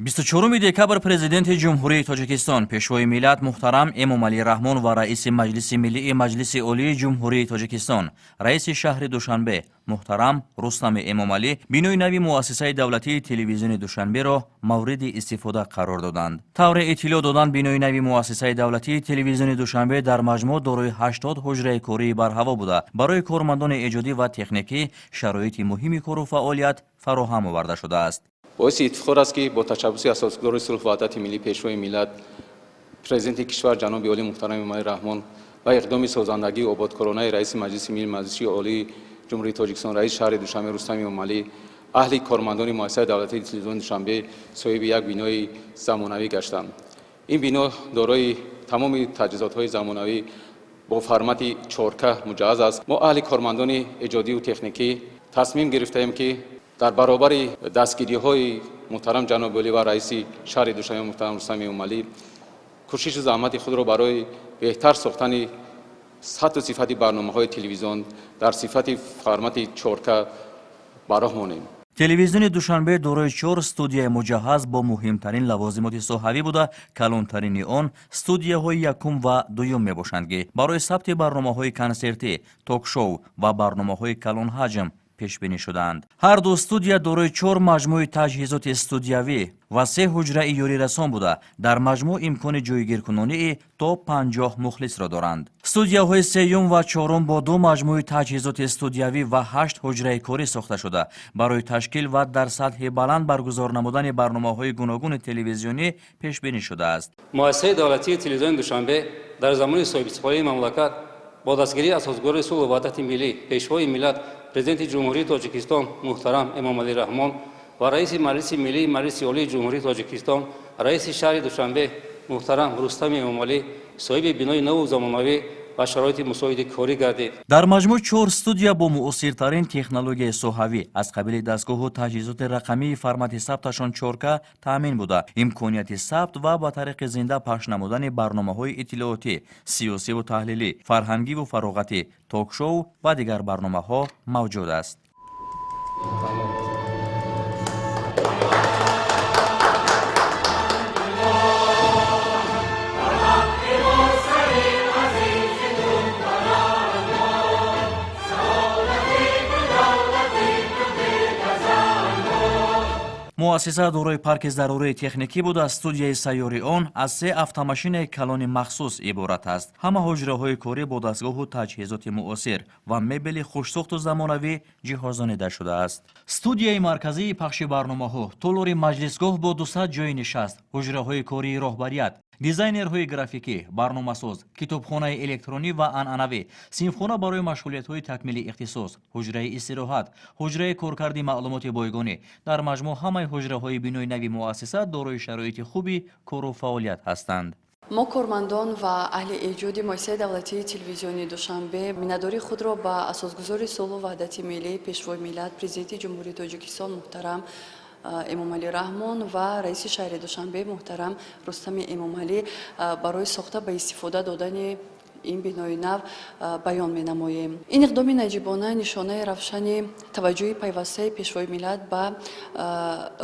24 декабр президенти ҷумҳурии Тоҷикистон пешвои миллат муҳтарам Эмомалӣ Раҳмон ва раиси Маҷлиси миллии Маҷлиси олии ҷумҳурии Тоҷикистон, раиси шаҳри Душанбе муҳтарам Рустами Эмомалӣ бинои нави муассисаи давлатии телевизиони Душанберо мавриди истифода қарор доданд. Тавре иттилоъ доданд бинои нави муассисаи давлатии телевизиони Душанбе дар маҷмӯъ дорои 80 ҳуҷраи кории барҳаво буда, барои кормандони эҷодӣ ва техникӣ шароити муҳими кору фаъолият фароҳам оварда шудааст. باعث افتخار است که با تشبث اساسگذار صلح و وحدت ملی پیشوای ملت پرزیدنت کشور جناب عالی محترم امامعلی رحمان و اقدام سازندگی و آبادکارانه رئیس مجلس ملی مجلس عالی جمهوری تاجیکستان رئیس شهر دوشنبه رستم امامعلی اهل کارمندان مؤسسه دولتی تلویزیون دوشنبه صاحب یک بینای زمانوی گشتند. این بنا دارای تمام تجهیزات‌های زمانوی با فرمت 4K مجهز است. ما اهل کارمندان ایجادی و تکنیکی تصمیم گرفتیم که در برابر دستگیری‌های محترم جناب عالی و رئیس شهر دوشنبه محترم رستم امامعلی کوشش و زحمت خود را برای بهتر ساختن سطح و صفت برنامه‌های تلویزیون در صفت فرمت 4K برآورده. телевизиони Душанбе дорои 4 студияи муҷаҳҳаз бо муҳимтарин лавозимоти соҳавӣ буда, калонтарини он студияҳои якум ва дуюм мебошанд ки барои сабти барномаҳои консертӣ, ток-шоу ва барномаҳои калонҳаҷм пешбинӣ шудаанд. ҳар ду студия дорои 4 маҷмӯи таҷҳизоти студиявӣ ва 3 ҳуҷраи ёрирасон буда, дар маҷмӯъ имкони ҷойгиркунонии то 50 мухлисро доранд. студияҳои сеюм ва чорум бо 2 маҷмӯи таҷҳизоти студиявӣ ва 8 ҳуҷраи корӣ сохта шуда, барои ташкил ва дар сатҳи баланд баргузор намудани барномаҳои гуногуни телевизионӣ пешбинӣ шудааст. муассисаи давлатии телевизиони Душанбе дар замони соҳибистиқболии мамлакат бо дастгирии асосгори сулҳу ваҳдати миллӣ пешвои миллат президенти ҷумҳурии Тоҷикистон муҳтарам Эмомалӣ Раҳмон ва раиси Маҷлиси миллии Маҷлиси олии ҷумҳурии Тоҷикистон раиси шаҳри Душанбе муҳтарам Рустами Эмомалӣ соҳиби бинои наву замонавӣ ва шароити мусоиди корӣ гардид. дар маҷмӯъ 4 студия бо муосиртарин технологияи соҳавӣ аз қабили дастгоҳу таҷҳизоти рақамии формати сабташон 4K таъмин буда, имконияти сабт ва ба тариқи зинда пахш намудани барномаҳои иттилоотӣ, сиёсиву таҳлилӣ, фарҳангиву фароғатӣ, ток-шоу ва дигар барномаҳо мавҷуд аст. муассиса дорои парки зарурии техникӣ буда, студияи сайёри он аз 3 автомашинаи калони махсус иборат аст. ҳама ҳуҷраҳои корӣ бо дастгоҳу таҷҳизоти муосир ва мебели хушсохту замонавӣ ҷиҳозонида шудааст. студияи марказии пахши барномаҳо, толори маҷлисгоҳ бо 200 ҷойи нишаст, ҳуҷраҳои кории роҳбарият, дизайнерҳои графикӣ, барномасоз, китобхонаи электронӣ ва анъанавӣ, синфхона барои машғулиятҳои такмили ихтисос, ҳуҷраи истироҳат, ҳуҷраи коркарди маълумоти бойгонӣ. дар маҷмӯъ ҳамаи ҳуҷраҳои бинои нави муассиса дорои шароити хуби кору фаъолият ҳастанд. мо кормандон ва аҳли эҷоди муассисаи давлатии телевизиони Душанбе миннатдории худро ба асосгузори сулҳу ваҳдати миллӣ пешвои миллат президенти ҷумҳурии Тоҷикистон муҳтарам Эмомалӣ Раҳмон ва раиси шаҳри Душанбе муҳтарам Рустами Эмомалӣ барои сохта ба истифода додани این بینای نو بیان می نماییم. این اقدام نجیبانه نشانه روشن توجه پیوسته پیشوای ملت به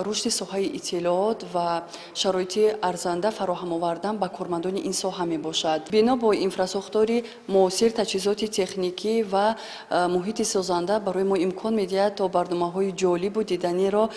رشد ساحه اطلاعات و شرایط ارزنده فراهم آوردن به کارمندان این ساحه می باشد. بنا با اینفراساختار معاصر، تجهیزات تکنیکی و محیط سازنده برای ما امکان می‌دهد تا برنامه‌های جالب و دیدنی را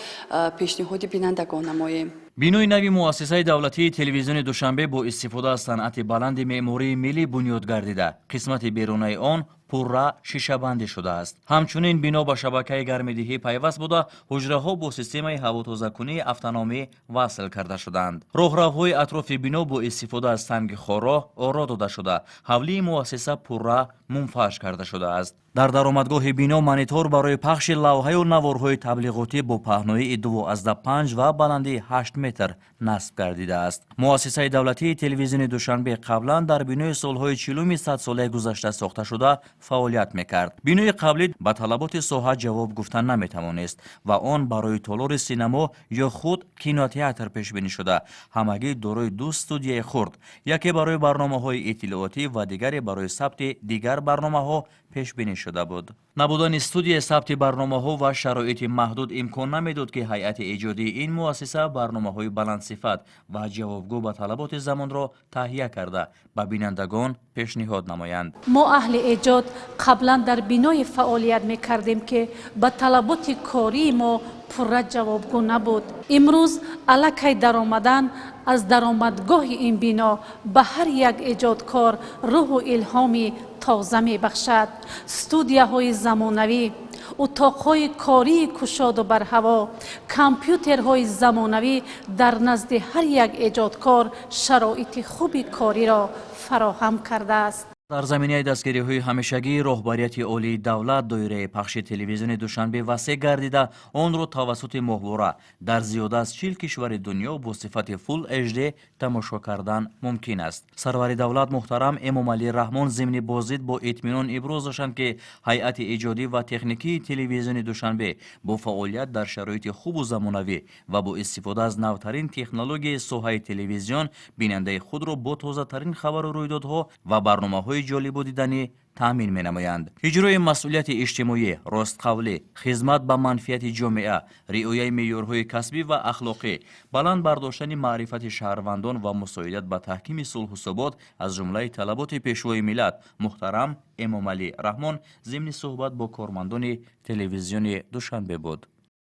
پیشنهاد بینندگان نماییم. бинои нави муассисаи давлатии телевизиони Душанбе бо истифода аз санъати баланди меъмории миллӣ бунёд гардида, қисмати берунаи он пурра шишабандӣ шудааст. ҳамчунин бино ба шабакаи гармидиҳӣ пайваст буда, ҳуҷраҳо бо системаи ҳавотозакунии автономӣ васл карда шуданд. роҳравҳои атрофи бино бо истифода аз санги хорро оро дода шуда, ҳавлии муассиса пурра мунфаш карда шудааст. дар даромадгоҳи бино монитор барои пахши лавҳаю наворҳои таблиғотӣ бо паҳноии 2,5 ва баландии 8 метр насб гардидааст. муассисаи давлатии телевизиони Душанбе қаблан дар бинои солҳои 40-уми садсолаи гузашта сохта шуда фаъолият мекард. бинои қаблӣ ба талаботи соҳа ҷавоб гуфта наметавонист ва он барои толори синамо ё худ кинотеатр пешбинӣ шуда, ҳамагӣ дорои 2 студияи хурд, яке барои барномаҳои иттилоотӣ ва дигаре барои сабти дигар барномаҳо пешбинӣ шуд. шуда буд. набудани студияи сабти барномаҳо ва шароити маҳдуд имкон намедод ки ҳайати эҷодии ин муассиса барномаҳои баландсифат ва ҷавобгӯ ба талаботи замонро таҳия карда ба бинандагон пешниҳод намоянд. мо аҳли эҷод қаблан дар биное фаъолият мекардем ки ба талаботи кории мо пурра ҷавобгӯ набуд. имрӯз аллакай даромадан аз даромадгоҳи ин бино ба ҳар як эҷодкор рӯҳу илҳоми тоза мебахшад. студияҳои замонавӣ, утоқҳои кории кушоду барҳаво, компютерҳои замонавӣ дар назди ҳар як эҷодкор шароити хуби кориро фароҳам кардааст. дар заминаи дастгириҳои ҳамешагии роҳбарияти олии давлат доираи пахши телевизиони душанбе васеъ гардида онро тавассути моҳвора дар зиёда аз 40 кишвари дунё бо сифати Full HD тамошо кардан мумкин аст. сарвари давлат муҳтарам Эмомалӣ Раҳмон зимни боздид бо итминон иброз доштанд ки ҳайати иҷодӣ ва техникии телевизиони душанбе бо фаъолият дар шароити хубу замонавӣ ва бо истифода аз навтарин технологияи соҳаи телевизион бинандаи худро бо тозатарин хабару рӯйдодҳо ва барномаҳои ҷолибу диданӣ таъмин менамоянд. иҷрои масъулияти иҷтимоӣ, ростқавлӣ, хизмат ба манфиати ҷомеа, риояи меъёрҳои касбӣ ва ахлоқӣ, баланд бардоштани маърифати шаҳрвандон ва мусоидат ба таҳкими сулҳу собот аз ҷумлаи талаботи пешвои миллат муҳтарам Эмомалӣ Раҳмон зимни суҳбат бо кормандони телевизиони Душанбе буд.